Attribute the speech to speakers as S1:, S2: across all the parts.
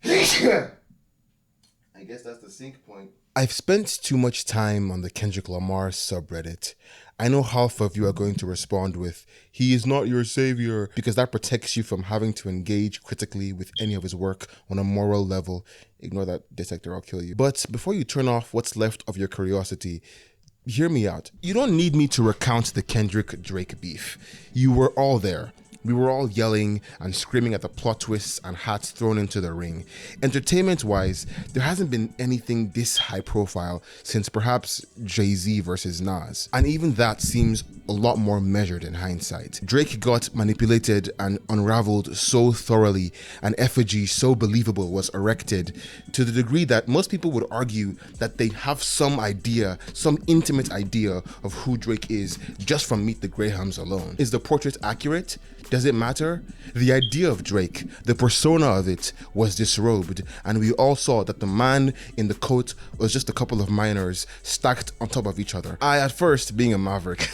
S1: I guess that's the sync point. I've spent too much time on the Kendrick Lamar subreddit. I know half of you are going to respond with, "He is not your savior," because that protects you from having to engage critically with any of his work on a moral level. Ignore that detector, I'll kill you. But before you turn off what's left of your curiosity, hear me out. You don't need me to recount the Kendrick-Drake beef. You were all there. We were all yelling and screaming at the plot twists and hats thrown into the ring. Entertainment-wise, there hasn't been anything this high profile since perhaps Jay-Z versus Nas. And even that seems a lot more measured in hindsight. Drake got manipulated and unraveled so thoroughly, an effigy so believable was erected, to the degree that most people would argue that they have some idea, some intimate idea of who Drake is just from Meet the Grahams alone. Is the portrait accurate? Does it matter? The idea of Drake, the persona of it, was disrobed, and we all saw that the man in the coat was just a couple of minors stacked on top of each other. I, at first, being a maverick,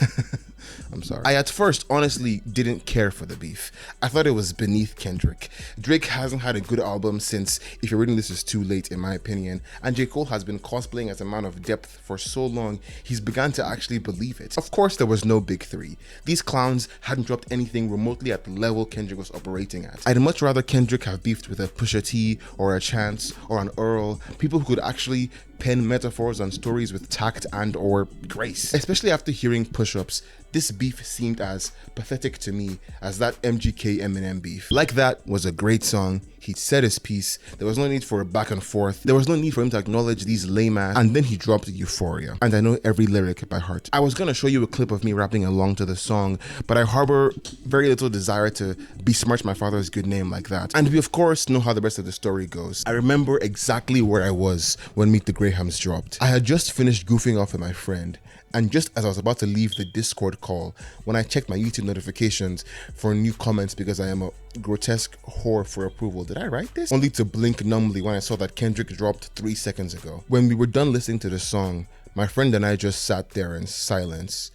S1: I at first honestly didn't care for the beef. I thought it was beneath Kendrick. Drake hasn't had a good album since If You're Reading This Is Too Late, in my opinion, and J. Cole has been cosplaying as a man of depth for so long, he's begun to actually believe it. Of course, there was no big three. These clowns hadn't dropped anything remotely at the level Kendrick was operating at. I'd much rather Kendrick have beefed with a Pusha T or a Chance or an Earl, people who could actually pen metaphors and stories with tact and or grace. Especially after hearing Push-Ups, this beef seemed as pathetic to me as that MGK Eminem beef. Like That was a great song. He said his piece. There was no need for a back and forth. There was no need for him to acknowledge these lame ass. And then he dropped Euphoria. And I know every lyric by heart. I was gonna show you a clip of me rapping along to the song, but I harbor very little desire to besmirch my father's good name like that. And we of course know how the rest of the story goes. I remember exactly where I was when Meet the Grahams dropped. I had just finished goofing off with my friend. And just as I was about to leave the Discord call, when I checked my YouTube notifications for new comments because I am a grotesque whore for approval, did I write this? Only to blink numbly when I saw that Kendrick dropped 3 seconds ago. When we were done listening to the song, my friend and I just sat there in silence.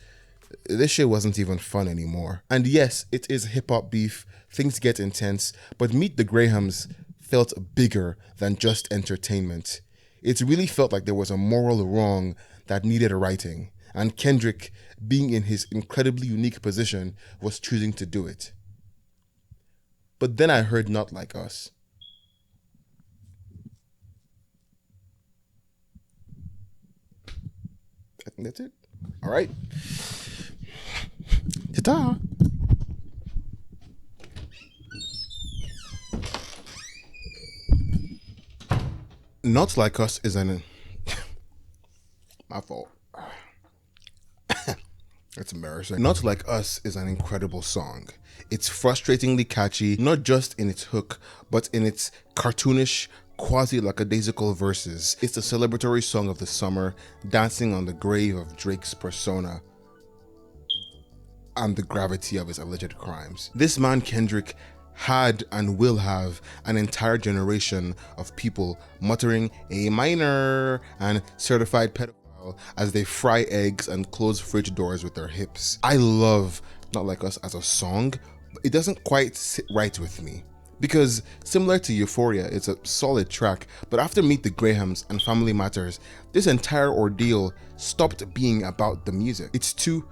S1: This shit wasn't even fun anymore. And yes, it is hip-hop beef, things get intense, but Meet the Grahams felt bigger than just entertainment. It really felt like there was a moral wrong that needed a righting. And Kendrick, being in his incredibly unique position, was choosing to do it. But then I heard Not Like Us. I think that's it. All right. Ta-ta. Not Like Us is an... my fault. That's embarrassing. Not Like Us is an incredible song. It's frustratingly catchy, not just in its hook, but in its cartoonish, quasi-lackadaisical verses. It's a celebratory song of the summer, dancing on the grave of Drake's persona and the gravity of his alleged crimes. This man, Kendrick, had and will have an entire generation of people muttering "a minor" and "certified pedophile" as they fry eggs and close fridge doors with their hips. I love Not Like Us as a song, but it doesn't quite sit right with me. Because similar to Euphoria, it's a solid track, but after Meet the Grahams and Family Matters, this entire ordeal stopped being about the music. It's two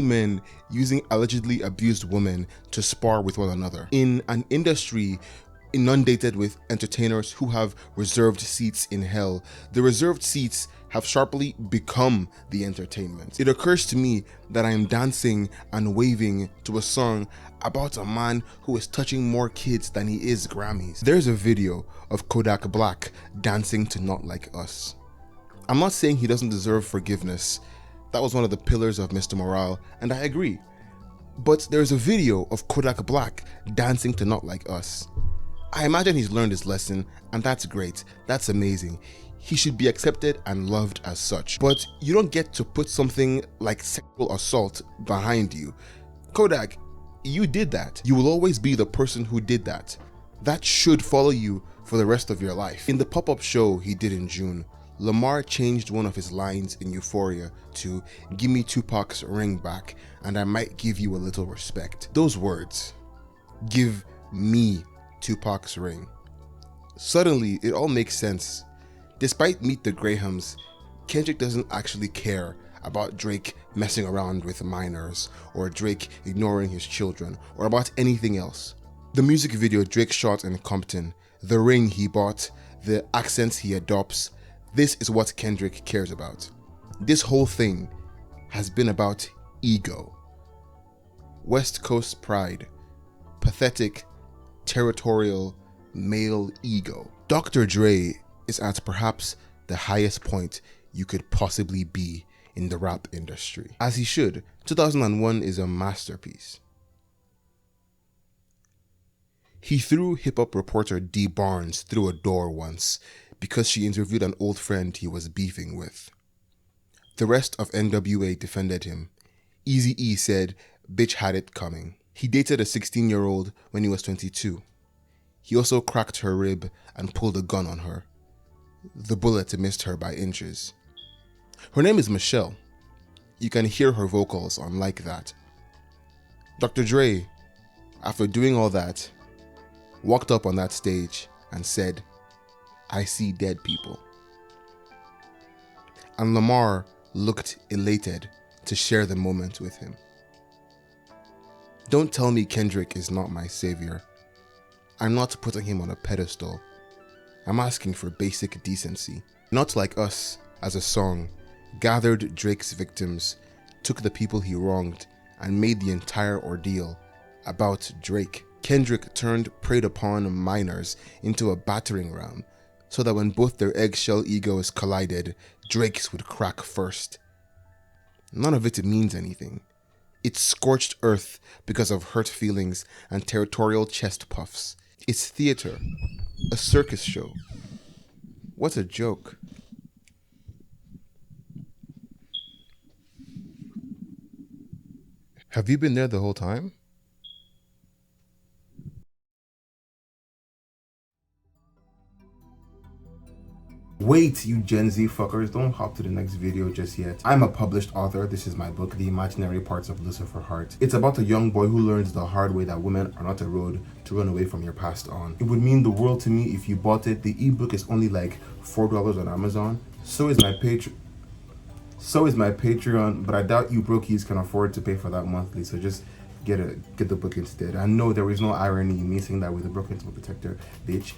S1: men using allegedly abused women to spar with one another. In an industry inundated with entertainers who have reserved seats in hell, the reserved seats have sharply become the entertainment. It occurs to me that I am dancing and waving to a song about a man who is touching more kids than he is Grammys. There's a video of Kodak Black dancing to Not Like Us. I'm not saying he doesn't deserve forgiveness. That was one of the pillars of Mr. Morale, and I agree. But there's a video of Kodak Black dancing to Not Like Us. I imagine he's learned his lesson, and that's great. That's amazing. He should be accepted and loved as such. But you don't get to put something like sexual assault behind you. Kodak, you did that. You will always be the person who did that. That should follow you for the rest of your life. In the pop-up show he did in June, Lamar changed one of his lines in Euphoria to "Give me Tupac's ring back, and I might give you a little respect." Those words, "give Me, Tupac's ring. Suddenly, it all makes sense. Despite Meet the Grahams, Kendrick doesn't actually care about Drake messing around with minors, or Drake ignoring his children, or about anything else. The music video Drake shot in Compton, the ring he bought, the accents he adopts, this is what Kendrick cares about. This whole thing has been about ego. West Coast pride. Pathetic, territorial, male ego. Dr. Dre is at perhaps the highest point you could possibly be in the rap industry. As he should. 2001 is a masterpiece. He threw hip-hop reporter Dee Barnes through a door once because she interviewed an old friend he was beefing with. The rest of NWA defended him. Eazy-E said, "Bitch had it coming." He dated a 16-year-old when he was 22. He also cracked her rib and pulled a gun on her. The bullet missed her by inches. Her name is Michelle. You can hear her vocals on Like That. Dr. Dre, after doing all that, walked up on that stage and said, "I see dead people." And Lamar looked elated to share the moment with him. Don't tell me Kendrick is not my savior. I'm not putting him on a pedestal. I'm asking for basic decency. Not Like Us, as a song, gathered Drake's victims, took the people he wronged, and made the entire ordeal about Drake. Kendrick turned preyed upon minors into a battering ram, so that when both their eggshell egos collided, Drake's would crack first. None of it means anything. It's scorched earth because of hurt feelings and territorial chest puffs. It's theater, a circus show. What a joke. Have you been there the whole time? Wait, you Gen Z fuckers, don't hop to the next video just yet. I'm a published author. This is my book, The Imaginary Parts of Lucifer Heart. It's about a young boy who learns the hard way that women are not a road to run away from your past on. It would mean the world to me if you bought it. The ebook is only like $4 on Amazon. So is my Patreon, but I doubt you brokies can afford to pay for that monthly, so just get the book instead. And no, there is no irony in me saying that with a broken protector, bitch.